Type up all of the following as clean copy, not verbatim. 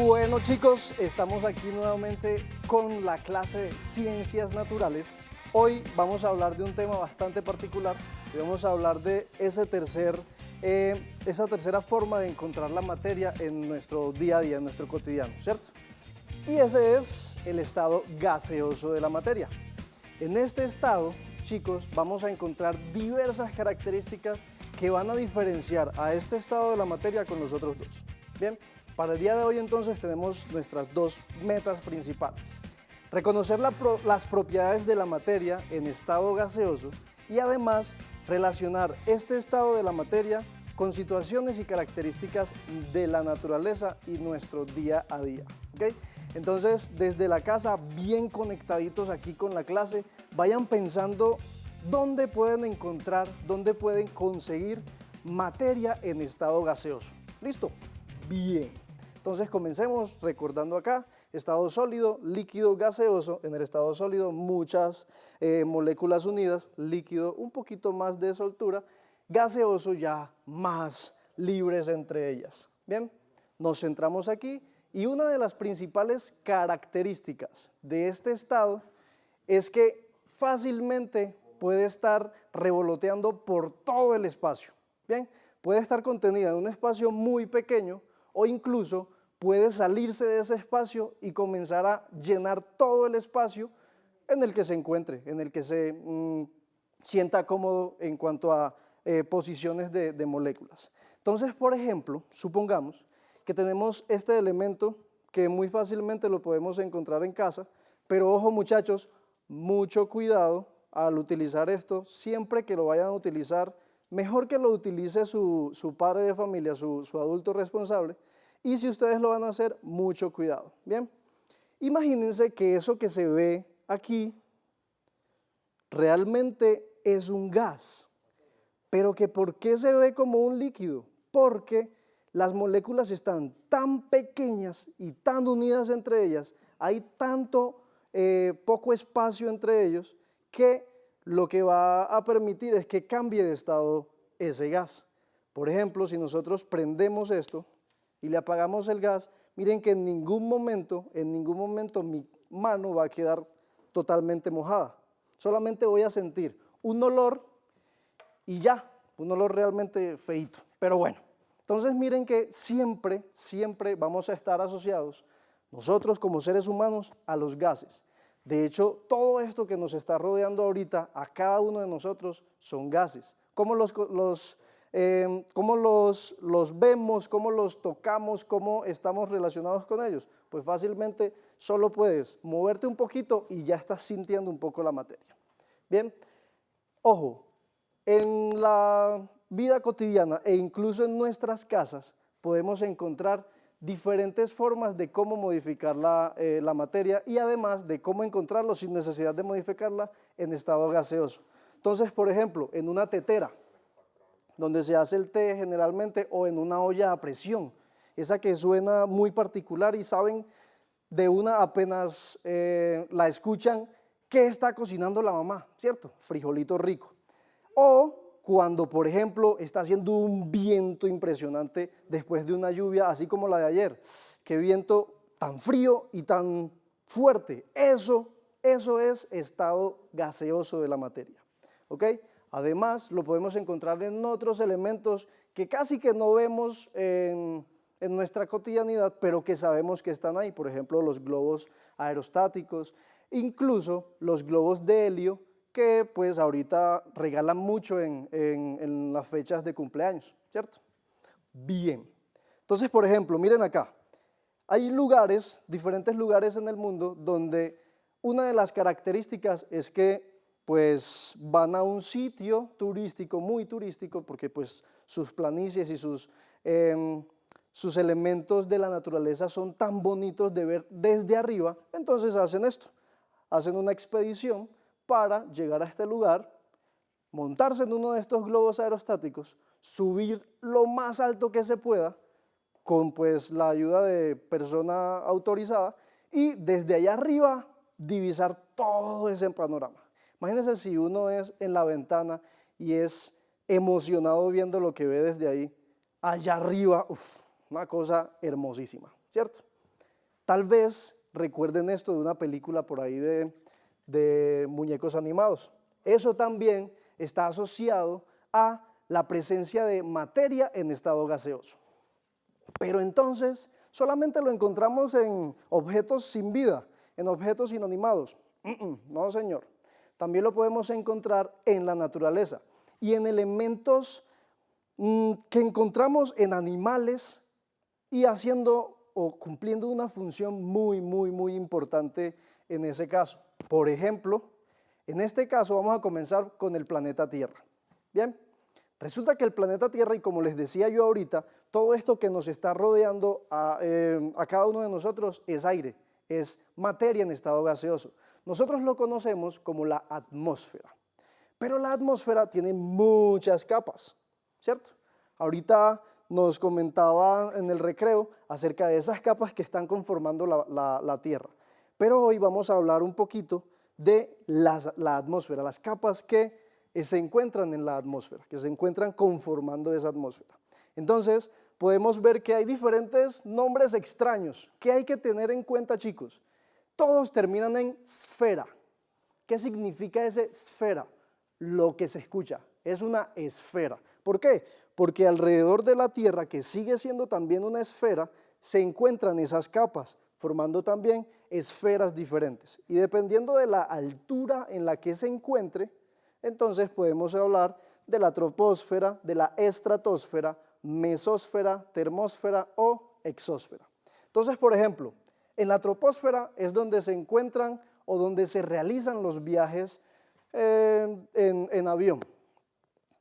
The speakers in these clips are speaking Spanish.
Bueno chicos, estamos aquí nuevamente con la clase de Ciencias Naturales. Hoy vamos a hablar de un tema bastante particular y vamos a hablar de esa tercera forma de encontrar la materia en nuestro día a día, en nuestro cotidiano, ¿cierto? Y ese es el estado gaseoso de la materia. En este estado, chicos, vamos a encontrar diversas características que van a diferenciar a este estado de la materia con los otros dos. Bien, para el día de hoy entonces tenemos nuestras dos metas principales. Reconocer las propiedades de la materia en estado gaseoso y además relacionar este estado de la materia con situaciones y características de la naturaleza y nuestro día a día. ¿Okay? Entonces, desde la casa, bien conectaditos aquí con la clase, vayan pensando dónde pueden encontrar, dónde pueden conseguir materia en estado gaseoso. ¿Listo? Bien. Entonces comencemos recordando acá, estado sólido, líquido, gaseoso. En el estado sólido muchas moléculas unidas, líquido un poquito más de soltura, gaseoso ya más libres entre ellas. Bien, nos centramos aquí y una de las principales características de este estado es que fácilmente puede estar revoloteando por todo el espacio. Bien, puede estar contenida en un espacio muy pequeño o incluso puede salirse de ese espacio y comenzar a llenar todo el espacio en el que se encuentre, en el que se sienta cómodo en cuanto a posiciones de moléculas. Entonces, por ejemplo, supongamos que tenemos este elemento que muy fácilmente lo podemos encontrar en casa, pero ojo muchachos, mucho cuidado al utilizar esto, siempre que lo vayan a utilizar, mejor que lo utilice su padre de familia, su adulto responsable, y si ustedes lo van a hacer, mucho cuidado. Bien, imagínense que eso que se ve aquí realmente es un gas, pero que ¿por qué se ve como un líquido? Porque las moléculas están tan pequeñas y tan unidas entre ellas, hay tanto poco espacio entre ellos, que lo que va a permitir es que cambie de estado ese gas. Por ejemplo, si nosotros prendemos esto y le apagamos el gas, miren que en ningún momento mi mano va a quedar totalmente mojada. Solamente voy a sentir un olor y ya, un olor realmente feíto. Pero bueno, entonces miren que siempre vamos a estar asociados nosotros como seres humanos a los gases. De hecho, todo esto que nos está rodeando ahorita, a cada uno de nosotros, son gases. ¿Cómo los vemos, cómo los tocamos, cómo estamos relacionados con ellos? Pues fácilmente solo puedes moverte un poquito y ya estás sintiendo un poco la materia. Bien, ojo, en la vida cotidiana e incluso en nuestras casas podemos encontrar diferentes formas de cómo modificar la materia y además de cómo encontrarlo sin necesidad de modificarla en estado gaseoso. Entonces, por ejemplo, en una tetera, donde se hace el té generalmente, o en una olla a presión, esa que suena muy particular y saben de una apenas la escuchan, ¿qué está cocinando la mamá? ¿Cierto? Frijolito rico. O cuando, por ejemplo, está haciendo un viento impresionante después de una lluvia, así como la de ayer. Qué viento tan frío y tan fuerte. Eso es estado gaseoso de la materia. ¿Ok? Además, lo podemos encontrar en otros elementos que casi que no vemos en nuestra cotidianidad, pero que sabemos que están ahí. Por ejemplo, los globos aerostáticos, incluso los globos de helio, que pues ahorita regalan mucho en las fechas de cumpleaños, ¿cierto? Bien, entonces por ejemplo, miren acá, hay lugares, diferentes lugares en el mundo donde una de las características es que pues van a un sitio turístico, muy turístico, porque pues sus planicies y sus elementos de la naturaleza son tan bonitos de ver desde arriba, entonces hacen esto, hacen una expedición para llegar a este lugar, montarse en uno de estos globos aerostáticos, subir lo más alto que se pueda, con pues la ayuda de persona autorizada, y desde allá arriba divisar todo ese panorama. Imagínense si uno es en la ventana y es emocionado viendo lo que ve desde ahí, allá arriba, una cosa hermosísima, ¿cierto? Tal vez recuerden esto de una película por ahí de muñecos animados. Eso también está asociado a la presencia de materia en estado gaseoso. Pero entonces solamente lo encontramos en objetos sin vida, en objetos inanimados. No, señor. También lo podemos encontrar en la naturaleza y en elementos que encontramos en animales y haciendo o cumpliendo una función muy importante en ese caso. Por ejemplo, en este caso vamos a comenzar con el planeta Tierra. Bien, resulta que el planeta Tierra, y como les decía yo ahorita, todo esto que nos está rodeando a cada uno de nosotros es aire, es materia en estado gaseoso. Nosotros lo conocemos como la atmósfera, pero la atmósfera tiene muchas capas, ¿cierto? Ahorita nos comentaba en el recreo acerca de esas capas que están conformando la Tierra, pero hoy vamos a hablar un poquito de la atmósfera, las capas que se encuentran en la atmósfera, que se encuentran conformando esa atmósfera. Entonces, podemos ver que hay diferentes nombres extraños que hay que tener en cuenta, chicos. Todos terminan en esfera. ¿Qué significa ese esfera? Lo que se escucha, es una esfera. ¿Por qué? Porque alrededor de la Tierra, que sigue siendo también una esfera, se encuentran esas capas, formando también esferas diferentes. Y dependiendo de la altura en la que se encuentre, entonces podemos hablar de la troposfera, de la estratosfera, mesósfera, termósfera o exósfera. Entonces, por ejemplo, en la troposfera es donde se encuentran o donde se realizan los viajes en avión.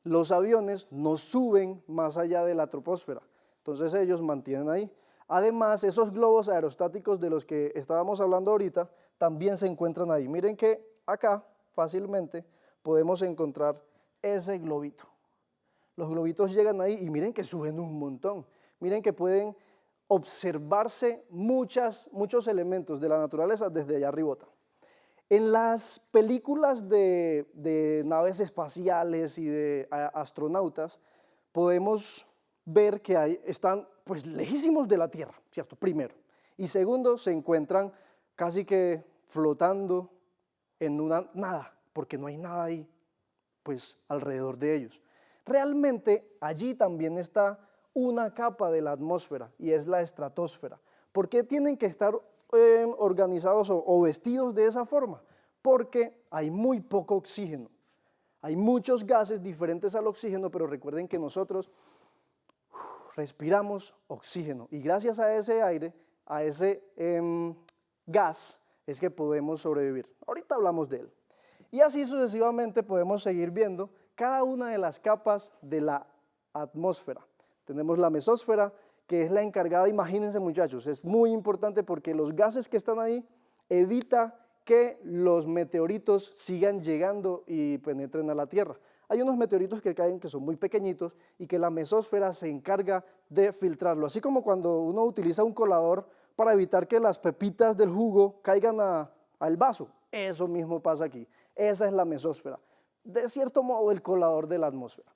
Los aviones no suben más allá de la troposfera, entonces ellos mantienen ahí. Además, esos globos aerostáticos de los que estábamos hablando ahorita también se encuentran ahí. Miren que acá fácilmente podemos encontrar ese globito. Los globitos llegan ahí y miren que suben un montón. Miren que pueden observarse muchos elementos de la naturaleza desde allá arribota. En las películas de naves espaciales y de astronautas podemos ver que están pues lejísimos de la Tierra, ¿cierto? Primero. Y segundo, se encuentran casi que flotando en una nada, porque no hay nada ahí pues alrededor de ellos. Realmente allí también está una capa de la atmósfera y es la estratosfera. ¿Por qué tienen que estar organizados o vestidos de esa forma? Porque hay muy poco oxígeno. Hay muchos gases diferentes al oxígeno, pero recuerden que nosotros respiramos oxígeno y gracias a ese aire, a ese gas, es que podemos sobrevivir. Ahorita hablamos de él. Y así sucesivamente podemos seguir viendo cada una de las capas de la atmósfera. Tenemos la mesósfera, que es la encargada, imagínense muchachos, es muy importante porque los gases que están ahí evita que los meteoritos sigan llegando y penetren a la Tierra. Hay unos meteoritos que caen que son muy pequeñitos y que la mesósfera se encarga de filtrarlo, así como cuando uno utiliza un colador para evitar que las pepitas del jugo caigan al vaso. Eso mismo pasa aquí, esa es la mesósfera, de cierto modo el colador de la atmósfera.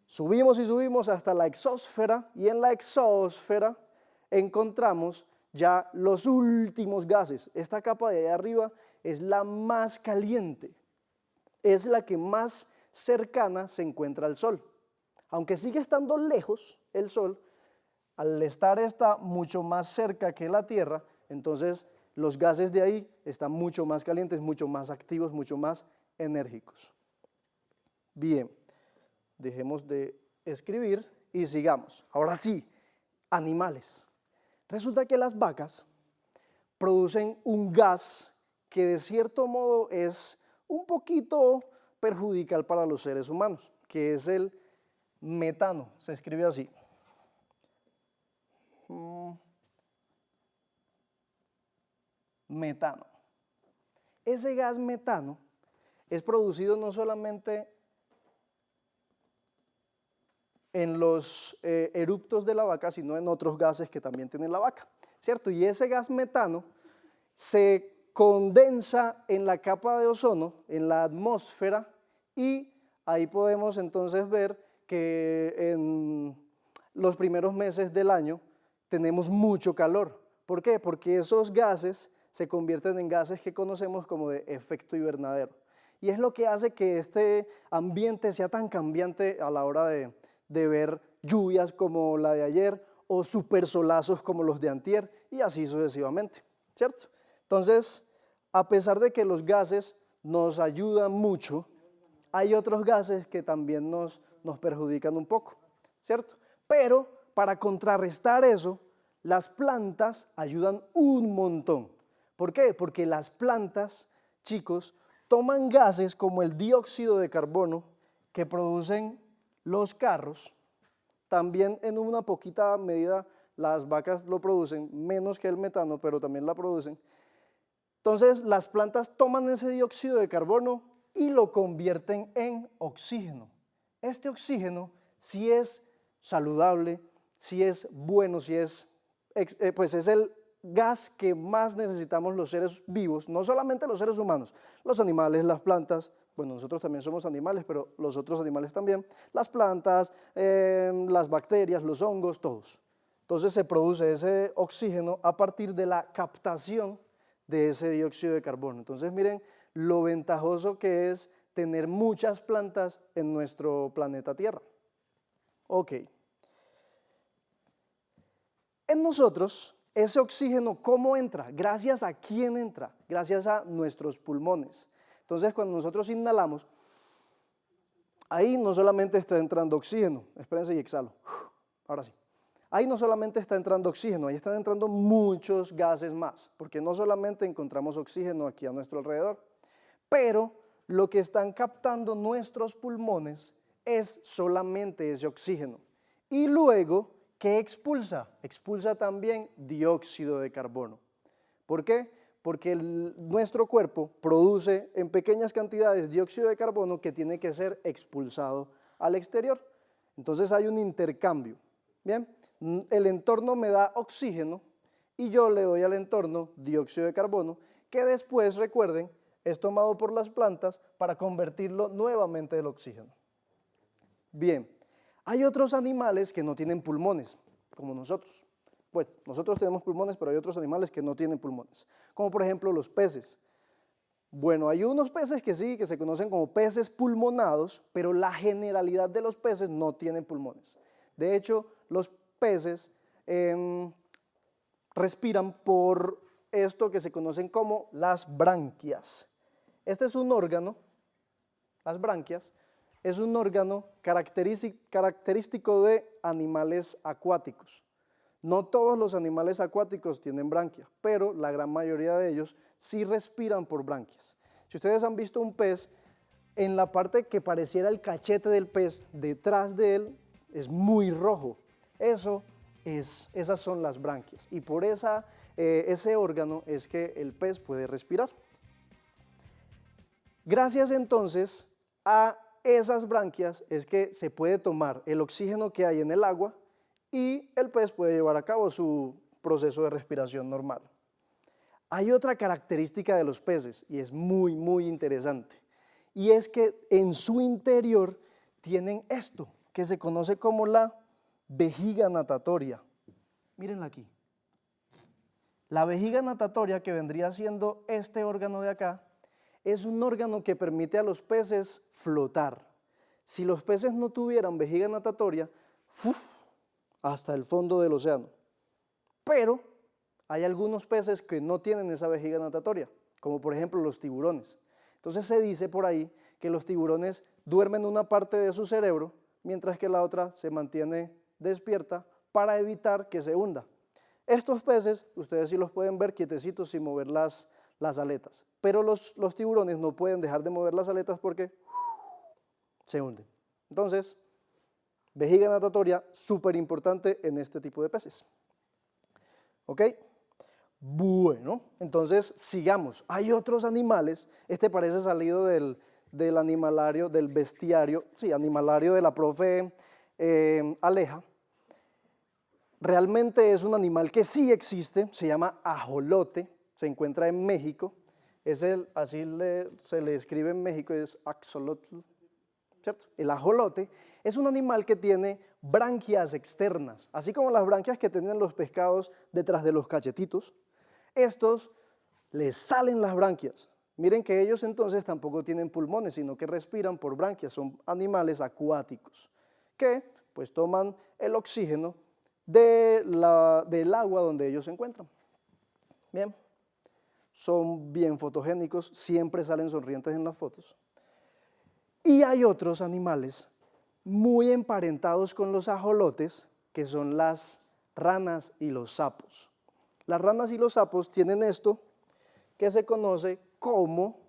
Subimos y subimos hasta la exósfera y en la exósfera encontramos ya los últimos gases. Esta capa de ahí arriba es la más caliente, es la que más cercana se encuentra al Sol. Aunque sigue estando lejos el Sol, al estar mucho más cerca que la Tierra, entonces los gases de ahí están mucho más calientes, mucho más activos, mucho más enérgicos. Bien, dejemos de escribir y sigamos. Ahora sí, animales. Resulta que las vacas producen un gas que de cierto modo es un poquito perjudicial para los seres humanos, que es el metano, se escribe así. Metano. Ese gas metano es producido no solamente en los eruptos de la vaca, sino en otros gases que también tiene la vaca, ¿cierto? Y ese gas metano se condensa en la capa de ozono, en la atmósfera, y ahí podemos entonces ver que en los primeros meses del año tenemos mucho calor, ¿Por qué? Porque esos gases se convierten en gases que conocemos como de efecto invernadero. Y es lo que hace que este ambiente sea tan cambiante a la hora de ver lluvias como la de ayer o supersolazos como los de antier y así sucesivamente, ¿cierto? Entonces, a pesar de que los gases nos ayudan mucho, hay otros gases que también nos perjudican un poco, ¿cierto? Pero para contrarrestar eso, las plantas ayudan un montón. ¿Por qué? Porque las plantas, chicos, toman gases como el dióxido de carbono que producen los carros. También en una poquita medida las vacas lo producen, menos que el metano, pero también la producen. Entonces las plantas toman ese dióxido de carbono y lo convierten en oxígeno. Este oxígeno, si es saludable, si es bueno, pues es el gas que más necesitamos los seres vivos, no solamente los seres humanos, los animales, las plantas, bueno, nosotros también somos animales, pero los otros animales también, las plantas, las bacterias, los hongos, todos. Entonces se produce ese oxígeno a partir de la captación de ese dióxido de carbono. Entonces miren lo ventajoso que es tener muchas plantas en nuestro planeta Tierra. Ok. En nosotros, ese oxígeno, ¿cómo entra? ¿Gracias a quién entra? Gracias a nuestros pulmones. Entonces, cuando nosotros inhalamos, ahí no solamente está entrando oxígeno, espérense y exhalo, ahora sí. Ahí no solamente está entrando oxígeno, ahí están entrando muchos gases más, porque no solamente encontramos oxígeno aquí a nuestro alrededor, pero lo que están captando nuestros pulmones es solamente ese oxígeno. Y luego, ¿qué expulsa? Expulsa también dióxido de carbono. ¿Por qué? Porque nuestro cuerpo produce en pequeñas cantidades dióxido de carbono que tiene que ser expulsado al exterior. Entonces hay un intercambio. Bien, el entorno me da oxígeno y yo le doy al entorno dióxido de carbono que después, recuerden, es tomado por las plantas para convertirlo nuevamente en oxígeno. Bien, hay otros animales que no tienen pulmones, como nosotros. Pues nosotros tenemos pulmones, pero hay otros animales que no tienen pulmones, como por ejemplo los peces. Bueno, hay unos peces que sí, que se conocen como peces pulmonados, pero la generalidad de los peces no tienen pulmones. De hecho, los peces respiran por esto que se conocen como las branquias. Este es un órgano, las branquias, es un órgano característico de animales acuáticos. No todos los animales acuáticos tienen branquias, pero la gran mayoría de ellos sí respiran por branquias. Si ustedes han visto un pez, en la parte que pareciera el cachete del pez, detrás de él es muy rojo. Esas son las branquias y por ese órgano es que el pez puede respirar. Gracias entonces a esas branquias es que se puede tomar el oxígeno que hay en el agua y el pez puede llevar a cabo su proceso de respiración normal. Hay otra característica de los peces y es muy, muy interesante, y es que en su interior tienen esto, que se conoce como la vejiga natatoria. Mírenla aquí. La vejiga natatoria, que vendría siendo este órgano de acá, es un órgano que permite a los peces flotar. Si los peces no tuvieran vejiga natatoria, hasta el fondo del océano. Pero hay algunos peces que no tienen esa vejiga natatoria, como por ejemplo los tiburones. Entonces se dice por ahí que los tiburones duermen una parte de su cerebro, mientras que la otra se mantiene despierta para evitar que se hunda. Estos peces, ustedes sí los pueden ver quietecitos sin mover las aletas, pero los tiburones no pueden dejar de mover las aletas porque se hunden. Entonces, vejiga natatoria, súper importante en este tipo de peces. ¿Ok? Bueno, entonces sigamos. Hay otros animales, este parece salido del animalario, del bestiario, sí, animalario de la profe Aleja. Realmente es un animal que sí existe, se llama ajolote, se encuentra en México, se le escribe en México, es axolotl, ¿cierto? El ajolote es un animal que tiene branquias externas, así como las branquias que tienen los pescados detrás de los cachetitos. Estos les salen las branquias. Miren que ellos entonces tampoco tienen pulmones, sino que respiran por branquias, son animales acuáticos que pues toman el oxígeno del agua donde ellos se encuentran. Bien, son bien fotogénicos, siempre salen sonrientes en las fotos. Y hay otros animales muy emparentados con los ajolotes, que son las ranas y los sapos. Las ranas y los sapos tienen esto que se conoce como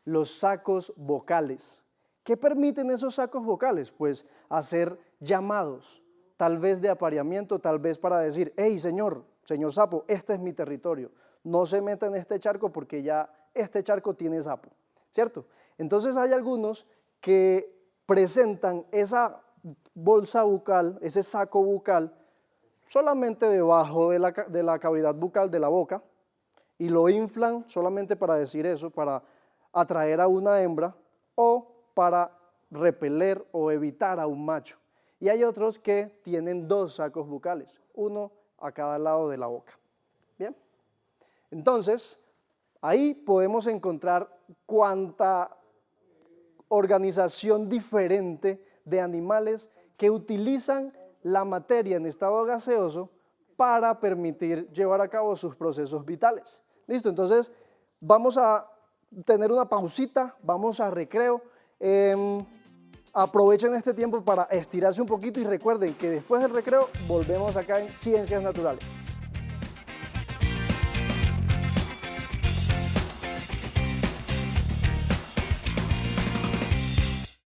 los sacos vocales. ¿Qué permiten esos sacos vocales? Pues hacer llamados, tal vez de apareamiento, tal vez para decir, hey señor sapo, este es mi territorio, no se meta en este charco porque ya este charco tiene sapo, ¿cierto? Entonces hay algunos que presentan esa bolsa bucal, ese saco bucal, solamente debajo de la cavidad bucal de la boca, y lo inflan solamente para decir eso, para atraer a una hembra o para repeler o evitar a un macho. Y hay otros que tienen dos sacos bucales, uno a cada lado de la boca. Bien, entonces ahí podemos encontrar cuánta organización diferente de animales que utilizan la materia en estado gaseoso para permitir llevar a cabo sus procesos vitales. Listo, entonces vamos a tener una pausita, vamos a recreo. Aprovechen este tiempo para estirarse un poquito y recuerden que después del recreo volvemos acá en Ciencias Naturales.